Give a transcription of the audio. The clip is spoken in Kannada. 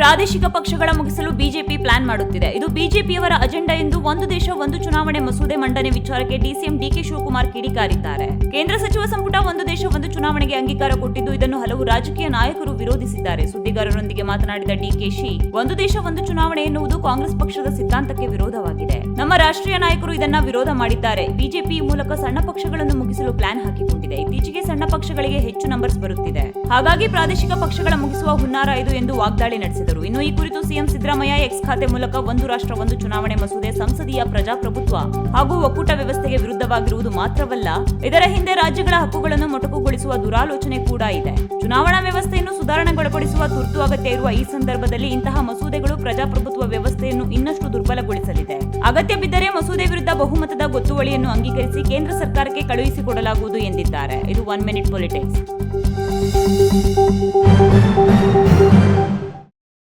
ಪ್ರಾದೇಶಿಕ ಪಕ್ಷಗಳ ಮುಗಿಸಲು ಬಿಜೆಪಿ ಪ್ಲಾನ್ ಮಾಡುತ್ತಿದೆ. ಇದು ಬಿಜೆಪಿಯವರ ಅಜೆಂಡಾ ಎಂದು ಒಂದು ದೇಶ ಒಂದು ಚುನಾವಣೆ ಮಸೂದೆ ಮಂಡನೆ ವಿಚಾರಕ್ಕೆ ಡಿಸಿಎಂ ಡಿಕೆ ಶಿವಕುಮಾರ್ ಕಿಡಿಕಾರಿದ್ದಾರೆ. ಕೇಂದ್ರ ಸಚಿವ ಸಂಪುಟ ಒಂದು ದೇಶ ಒಂದು ಚುನಾವಣೆಗೆ ಅಂಗೀಕಾರ ಕೊಟ್ಟಿದ್ದು, ಇದನ್ನು ಹಲವು ರಾಜಕೀಯ ನಾಯಕರು ವಿರೋಧಿಸಿದ್ದಾರೆ. ಸುದ್ದಿಗಾರರೊಂದಿಗೆ ಮಾತನಾಡಿದ ಡಿಕೆಶಿ, ಒಂದು ದೇಶ ಒಂದು ಚುನಾವಣೆ ಎನ್ನುವುದು ಕಾಂಗ್ರೆಸ್ ಪಕ್ಷದ ಸಿದ್ಧಾಂತಕ್ಕೆ ವಿರೋಧವಾಗಿದೆ. ನಮ್ಮ ರಾಷ್ಟ್ರೀಯ ನಾಯಕರು ಇದನ್ನ ವಿರೋಧ ಮಾಡಿದ್ದಾರೆ. ಬಿಜೆಪಿ ಈ ಮೂಲಕ ಸಣ್ಣ ಪಕ್ಷಗಳನ್ನು ಮುಗಿಸಲು ಪ್ಲಾನ್ ಹಾಕಿಕೊಂಡಿದೆ. ಇತ್ತೀಚೆಗೆ ಸಣ್ಣ ಪಕ್ಷಗಳಿಗೆ ಹೆಚ್ಚು ನಂಬರ್ಸ್ ಬರುತ್ತಿದೆ. ಹಾಗಾಗಿ ಪ್ರಾದೇಶಿಕ ಪಕ್ಷಗಳ ಮುಗಿಸುವ ಹುನ್ನಾರ ಇದು ಎಂದು ವಾಗ್ದಾಳಿ ನಡೆಸಿದರು. ಇನ್ನು ಈ ಕುರಿತು ಸಿಎಂ ಸಿದ್ದರಾಮಯ್ಯ ಎಕ್ಸ್ ಖಾತೆ ಮೂಲಕ ಒಂದು ರಾಷ್ಟ್ರ ಒಂದು ಚುನಾವಣೆ ಮಸೂದೆ ಸಂಸದೀಯ ಪ್ರಜಾಪ್ರಭುತ್ವ ಹಾಗೂ ಒಕ್ಕೂಟ ವ್ಯವಸ್ಥೆಗೆ ವಿರುದ್ಧವಾಗಿರುವುದು ಮಾತ್ರವಲ್ಲ, ಇದರ ಹಿಂದೆ ರಾಜ್ಯಗಳ ಹಕ್ಕುಗಳನ್ನು ಮೊಟಕುಗೊಳಿಸುವ ದುರಾಲೋಚನೆ ಕೂಡ ಇದೆ. ಚುನಾವಣಾ ವ್ಯವಸ್ಥೆಯನ್ನು ಸುಧಾರಣೆಗೊಳಪಡಿಸುವ ತುರ್ತು ಅಗತ್ಯ ಇರುವ ಈ ಸಂದರ್ಭದಲ್ಲಿ ಇಂತಹ ಮಸೂದೆಗಳು ಪ್ರಜಾಪ್ರಭುತ್ವ ವ್ಯವಸ್ಥೆಯನ್ನು ಇನ್ನಷ್ಟು ದುರ್ಬಲಗೊಳಿಸಲಿದೆ. ಅಗತ್ಯ ಬಿದ್ದರೆ ಮಸೂದೆ ವಿರುದ್ಧ ಬಹುಮತದ ಗೊತ್ತುವಳಿಯನ್ನು ಅಂಗೀಕರಿಸಿ ಕೇಂದ್ರ ಸರ್ಕಾರಕ್ಕೆ ಕಳುಹಿಸಿಕೊಡಲಾಗುವುದು ಎಂದಿದ್ದಾರೆ. ಇದು 1 Minute Politics.